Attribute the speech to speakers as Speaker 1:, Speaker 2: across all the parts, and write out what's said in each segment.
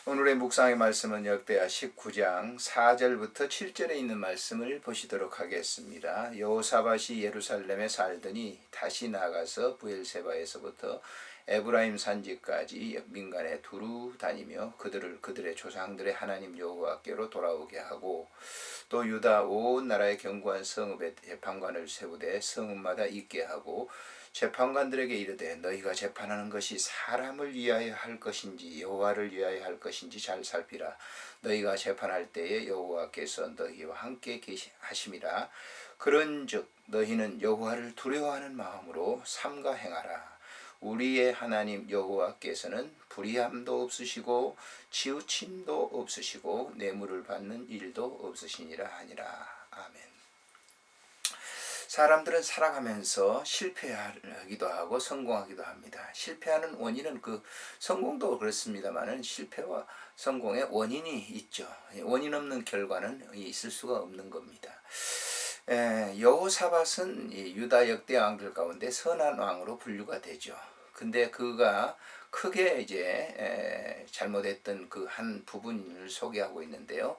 Speaker 1: 오늘의 묵상의 말씀은 역대하 19장 4절부터 7절에 있는 말씀을 보시도록 하겠습니다. 여호사밧이 예루살렘에 살더니 다시 나가서 브엘세바에서부터 에브라임 산지까지 민간에 두루 다니며 그들의 조상들의 하나님 여호와께로 돌아오게 하고, 또 유다 온 나라의 견고한 성읍에 재판관을 세우되 성읍마다 있게 하고, 재판관들에게 이르되 너희가 재판하는 것이 사람을 위하여 할 것인지 여호와를 위하여 할 것인지 잘 살피라. 너희가 재판할 때에 여호와께서 너희와 함께 하심이라. 그런즉 너희는 여호와를 두려워하는 마음으로 삼가 행하라. 우리의 하나님 여호와께서는 불의함도 없으시고 치우침도 없으시고 뇌물을 받는 일도 없으시니라 하니라. 아멘. 사람들은 살아가면서 실패하기도 하고 성공하기도 합니다. 실패하는 원인은 성공도 그렇습니다만은 실패와 성공의 원인이 있죠. 원인 없는 결과는 있을 수가 없는 겁니다. 여호사밧은 유다 역대 왕들 가운데 선한 왕으로 분류가 되죠. 근데 그가 크게 잘못했던 그 한 부분을 소개하고 있는데요.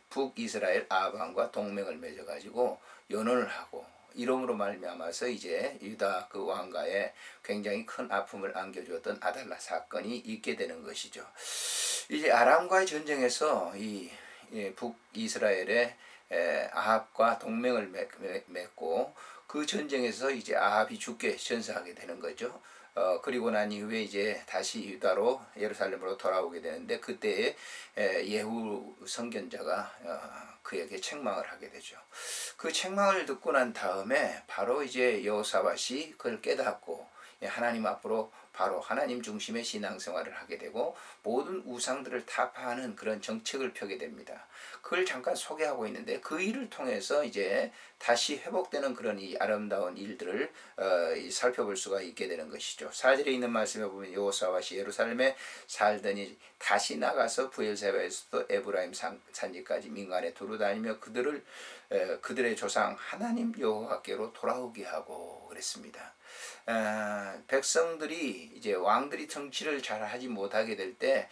Speaker 1: 북이스라엘 아합 왕과 동맹을 맺어가지고 연혼을 하고, 이름으로 말미암아서 유다 그 왕가에 굉장히 큰 아픔을 안겨주었던 아달라 사건이 있게 되는 것이죠. 아람과의 전쟁에서 북이스라엘의 아합과 동맹을 맺고, 그 전쟁에서 아합이 죽게 전사하게 되는 거죠. 그리고 난 이후에 다시 유다로 예루살렘으로 돌아오게 되는데, 그때에 예후 선견자가 그에게 책망을 하게 되죠. 그 책망을 듣고 난 다음에 바로 여호사밧이 그걸 깨닫고 하나님 앞으로 바로 하나님 중심의 신앙생활을 하게 되고, 모든 우상들을 타파하는 그런 정책을 펴게 됩니다. 그걸 잠깐 소개하고 있는데, 그 일을 통해서 다시 회복되는 그런 이 아름다운 일들을 살펴볼 수가 있게 되는 것이죠. 4절에 있는 말씀에 보면 여호사밧이 예루살렘에 살더니 다시 나가서 브엘세바에서도 에브라임 산지까지 민간에 두루 다니며 그들의 조상 하나님 여호와께로 돌아오게 하고 그랬습니다. 백성들이 왕들이 정치를 잘 하지 못하게 될 때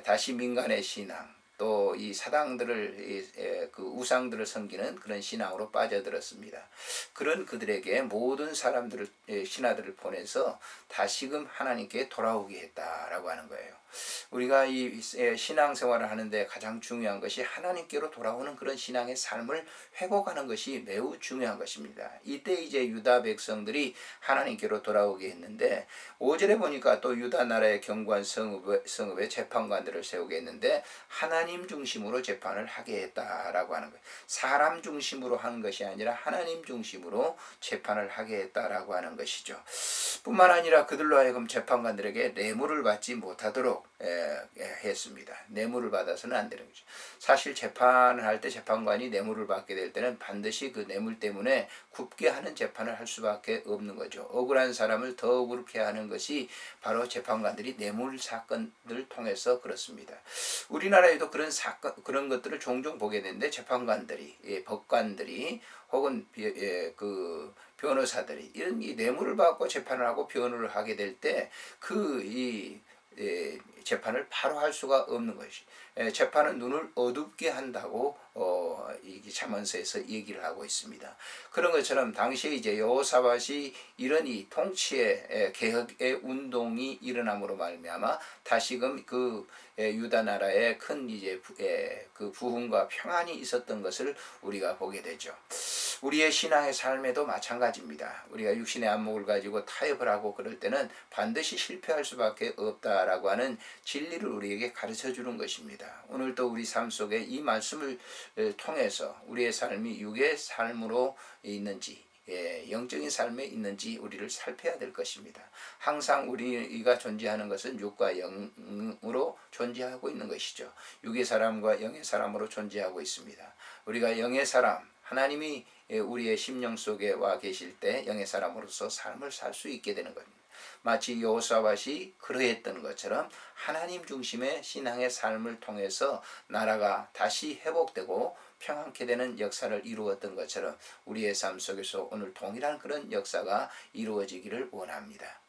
Speaker 1: 다시 민간의 신앙, 또 이 사당들을 그 우상들을 섬기는 그런 신앙으로 빠져들었습니다. 그런 그들에게 모든 사람들을 신하들을 보내서 다시금 하나님께 돌아오게 했다라고 하는 거예요. 우리가 이 신앙생활을 하는데 가장 중요한 것이 하나님께로 돌아오는 그런 신앙의 삶을 회복하는 것이 매우 중요한 것입니다. 이때 유다 백성들이 하나님께로 돌아오게 했는데, 5절에 보니까 또 유다 나라의 견고한 성읍에 재판관들을 세우게 했는데 하나님 중심으로 재판을 하게 했다라고 하는 거예요. 사람 중심으로 하는 것이 아니라 하나님 중심으로 재판을 하게 했다라고 하는 것이죠. 뿐만 아니라 그들로 하여금 재판관들에게 뇌물을 받지 못하도록 했습니다. 뇌물을 받아서는 안 되는 거죠. 사실 재판을 할 때 재판관이 뇌물을 받게 될 때는 반드시 그 뇌물 때문에 굽게 하는 재판을 할 수밖에 없는 거죠. 억울한 사람을 더 억울하게 하는 것이 바로 재판관들이 뇌물 사건을 통해서 그렇습니다. 우리나라에도 그런 것들을 종종 보게 되는데, 재판관들이, 법관들이 혹은 변호사들이 이런 뇌물을 받고 재판을 하고 변호를 하게 될 때 재판을 바로 할 수가 없는 것이, 재판은 눈을 어둡게 한다고 이 잠언서에서 얘기를 하고 있습니다. 그런 것처럼 당시에 여호사밧이 이런 이 통치의 개혁의 운동이 일어남으로 말미암아 다시금 유다 나라에 큰 그 부흥과 평안이 있었던 것을 우리가 보게 되죠. 우리의 신앙의 삶에도 마찬가지입니다. 우리가 육신의 안목을 가지고 타협을 하고 그럴 때는 반드시 실패할 수밖에 없다라고 하는 진리를 우리에게 가르쳐 주는 것입니다. 오늘도 우리 삶 속에 이 말씀을 통해서 우리의 삶이 육의 삶으로 있는지, 영적인 삶에 있는지 우리를 살펴야 될 것입니다. 항상 우리가 존재하는 것은 육과 영으로 존재하고 있는 것이죠. 육의 사람과 영의 사람으로 존재하고 있습니다. 우리가 영의 사람, 하나님이 우리의 심령 속에 와 계실 때 영의 사람으로서 삶을 살 수 있게 되는 겁니다. 마치 여호사밧이 그러했던 것처럼 하나님 중심의 신앙의 삶을 통해서 나라가 다시 회복되고 평안케 되는 역사를 이루었던 것처럼 우리의 삶 속에서 오늘 동일한 그런 역사가 이루어지기를 원합니다.